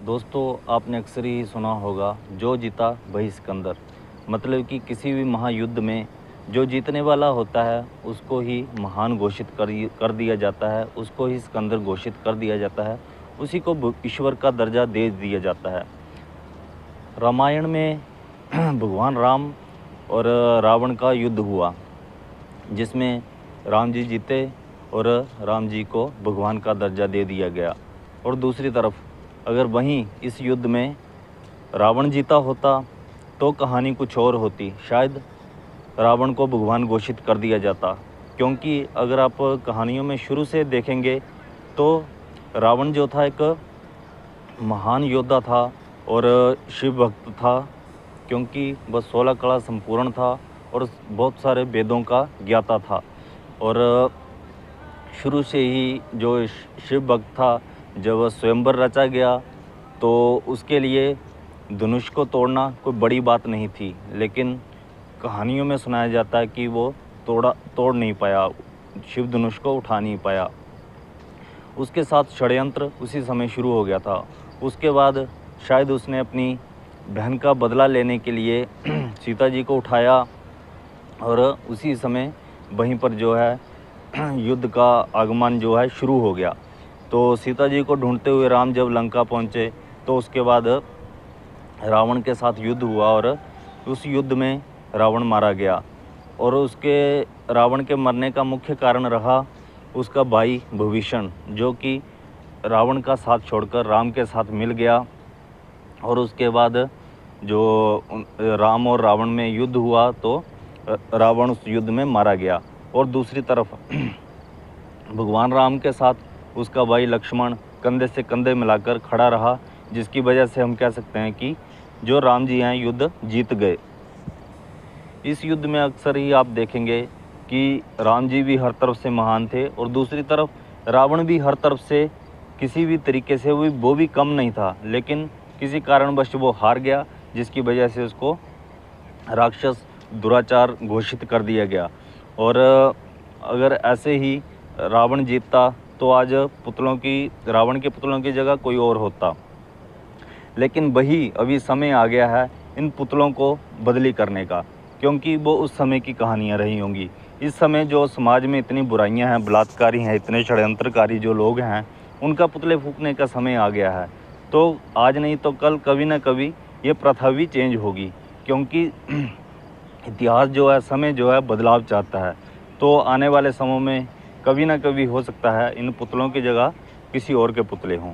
दोस्तों, आपने अक्सर ही सुना होगा, जो जीता वही सिकंदर। मतलब कि किसी भी महायुद्ध में जो जीतने वाला होता है उसको ही महान घोषित कर दिया जाता है, उसको ही सिकंदर घोषित कर दिया जाता है, उसी को ईश्वर का दर्जा दे दिया जाता है। रामायण में भगवान राम और रावण का युद्ध हुआ, जिसमें राम जी जीते और राम जी को भगवान का दर्जा दे दिया गया। और दूसरी तरफ अगर वहीं इस युद्ध में रावण जीता होता तो कहानी कुछ और होती, शायद रावण को भगवान घोषित कर दिया जाता। क्योंकि अगर आप कहानियों में शुरू से देखेंगे तो रावण जो था एक महान योद्धा था और शिव भक्त था, क्योंकि वह 16 कला संपूर्ण था और बहुत सारे वेदों का ज्ञाता था। और शुरू से ही जो शिव भक्त था, जब स्वयंवर रचा गया तो उसके लिए धनुष को तोड़ना कोई बड़ी बात नहीं थी, लेकिन कहानियों में सुनाया जाता है कि वो तोड़ नहीं पाया, शिव धनुष को उठा नहीं पाया। उसके साथ षड्यंत्र उसी समय शुरू हो गया था। उसके बाद शायद उसने अपनी बहन का बदला लेने के लिए सीता जी को उठाया और उसी समय वहीं पर जो है युद्ध का आगमन जो है शुरू हो गया। तो सीता जी को ढूंढते हुए राम जब लंका पहुंचे तो उसके बाद रावण के साथ युद्ध हुआ और उस युद्ध में रावण मारा गया। और उसके रावण के मरने का मुख्य कारण रहा उसका भाई विभीषण, जो कि रावण का साथ छोड़कर राम के साथ मिल गया। और उसके बाद जो राम और रावण में युद्ध हुआ तो रावण उस युद्ध में मारा गया। और दूसरी तरफ भगवान राम के साथ उसका भाई लक्ष्मण कंधे से कंधे मिलाकर खड़ा रहा, जिसकी वजह से हम कह सकते हैं कि जो राम जी हैं युद्ध जीत गए। इस युद्ध में अक्सर ही आप देखेंगे कि राम जी भी हर तरफ से महान थे और दूसरी तरफ रावण भी हर तरफ से किसी भी तरीके से वो भी कम नहीं था, लेकिन किसी कारणवश वो हार गया, जिसकी वजह से उसको राक्षस दुराचार घोषित कर दिया गया। और अगर ऐसे ही रावण जीतता तो आज रावण के पुतलों की जगह कोई और होता। लेकिन वही अभी समय आ गया है इन पुतलों को बदली करने का, क्योंकि वो उस समय की कहानियाँ रही होंगी। इस समय जो समाज में इतनी बुराइयां हैं, बलात्कारी हैं, इतने षड्यंत्रकारी जो लोग हैं, उनका पुतले फूंकने का समय आ गया है। तो आज नहीं तो कल कभी ना कभी ये प्रथा भी चेंज होगी, क्योंकि इतिहास जो है, समय जो है बदलाव चाहता है। तो आने वाले समय में कभी ना कभी हो सकता है इन पुतलों की जगह किसी और के पुतले हों।